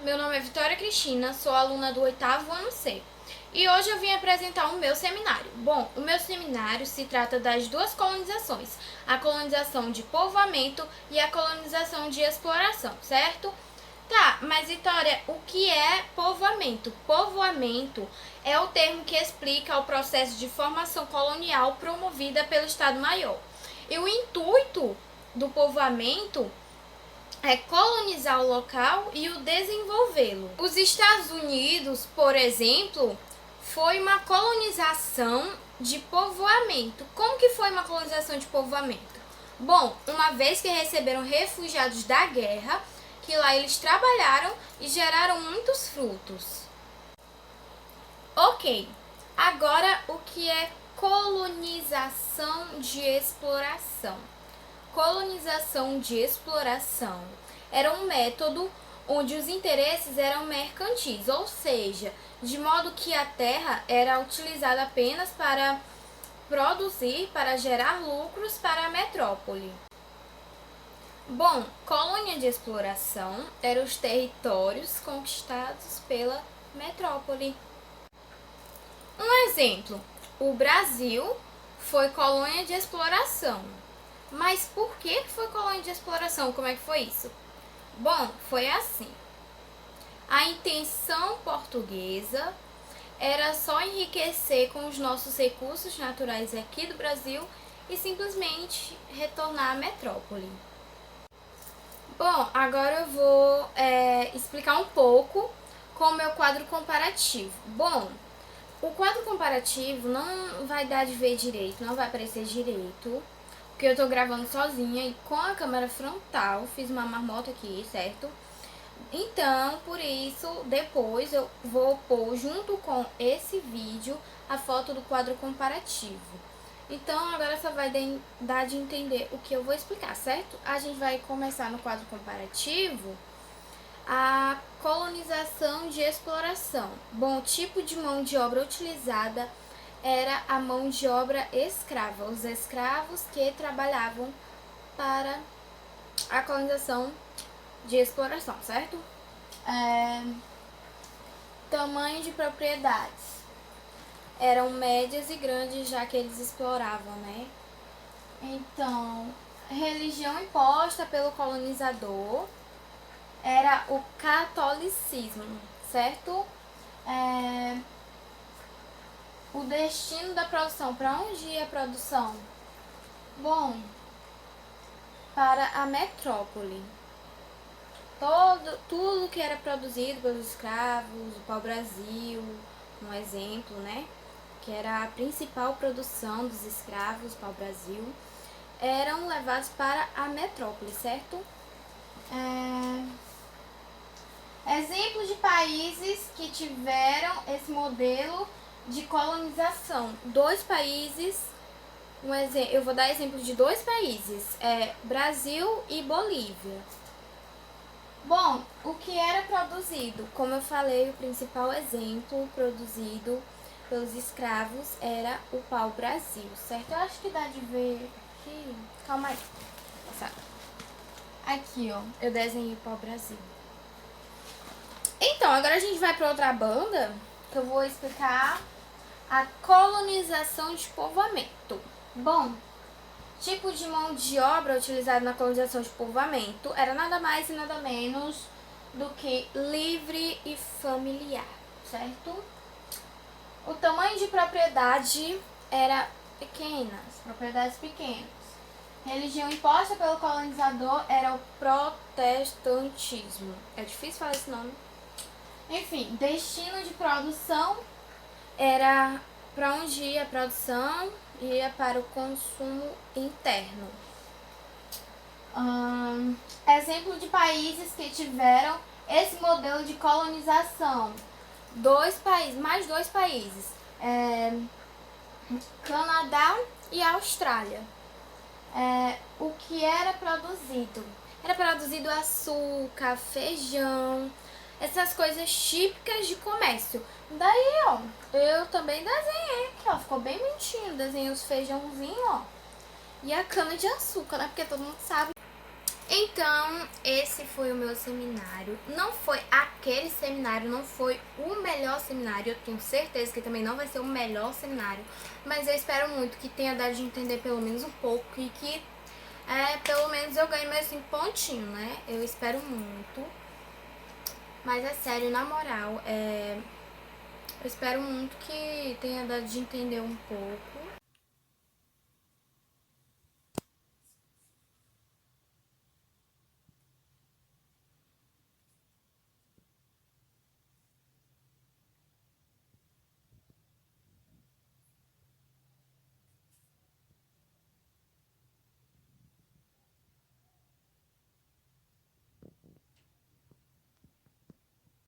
meu nome é Vitória Cristina, sou aluna do 8º ano C. E hoje eu vim apresentar o meu seminário. Bom, o meu seminário se trata das duas colonizações, a colonização de povoamento e a colonização de exploração, certo? Tá, mas Vitória, o que é povoamento? Povoamento é o termo que explica o processo de formação colonial promovida pelo Estado-Maior. E o intuito do povoamento é colonizar o local e o desenvolvê-lo. Os Estados Unidos, por exemplo, foi uma colonização de povoamento. Como que foi uma colonização de povoamento? Bom, uma vez que receberam refugiados da guerra, que lá eles trabalharam e geraram muitos frutos. Ok, agora o que é colonização de exploração? Colonização de exploração era um método onde os interesses eram mercantis, ou seja, de modo que a terra era utilizada apenas para produzir, para gerar lucros para a metrópole. Bom, colônia de exploração eram os territórios conquistados pela metrópole. Um exemplo, o Brasil foi colônia de exploração. Mas por que foi colônia de exploração? Como é que foi isso? Bom, foi assim. A intenção portuguesa era só enriquecer com os nossos recursos naturais aqui do Brasil e simplesmente retornar à metrópole. Bom, agora eu vou explicar um pouco com o meu quadro comparativo. Bom, o quadro comparativo não vai dar de ver direito, não vai aparecer direito, porque eu tô gravando sozinha e com a câmera frontal, fiz uma marmota aqui, certo? Então, por isso, depois eu vou pôr junto com esse vídeo a foto do quadro comparativo. Então, agora só vai dar de entender o que eu vou explicar, certo? A gente vai começar no quadro comparativo a colonização de exploração. Bom, o tipo de mão de obra utilizada era a mão de obra escrava, os escravos que trabalhavam para a colonização de exploração, certo? Tamanho de propriedades eram médias e grandes, já que eles exploravam, né? Então, religião imposta pelo colonizador era o catolicismo, certo? O destino da produção, para onde ia a produção? Bom, para a metrópole. Tudo que era produzido pelos escravos, o pau-brasil, um exemplo, né? Que era a principal produção dos escravos, o pau-brasil, eram levados para a metrópole, certo? Exemplos de países que tiveram esse modelo de colonização. Dois países, eu vou dar exemplo de dois países, Brasil e Bolívia. Bom, o que era produzido? Como eu falei, o principal exemplo produzido pelos escravos era o pau-brasil, certo? Eu acho que dá de ver aqui. Calma aí. Aqui, ó, eu desenhei o pau-brasil. Então, agora a gente vai para outra banda, que eu vou explicar a colonização de povoamento. Bom, tipo de mão de obra utilizada na colonização de povoamento era nada mais e nada menos do que livre e familiar, certo? O tamanho de propriedade era propriedades pequenas. Religião imposta pelo colonizador era o protestantismo. É difícil falar esse nome. Enfim, destino de produção era para onde ia a produção, ia para o consumo interno. Exemplo de países que tiveram esse modelo de colonização. Mais dois países. Canadá e Austrália. O que era produzido? Era produzido açúcar, feijão, essas coisas típicas de comércio. Daí, ó, eu também desenhei aqui, ó, ficou bem bonitinho. Desenhei os feijãozinhos, ó, e a cana de açúcar, né, porque todo mundo sabe. Então, esse foi o meu seminário. Não foi aquele aquele seminário não foi o melhor seminário. Eu tenho certeza que também não vai ser o melhor seminário. Mas eu espero muito que tenha dado de entender pelo menos um pouco e que pelo menos eu ganhe meus 5 pontinhos, né? Eu espero muito. Mas é sério, na moral, eu espero muito que tenha dado de entender um pouco.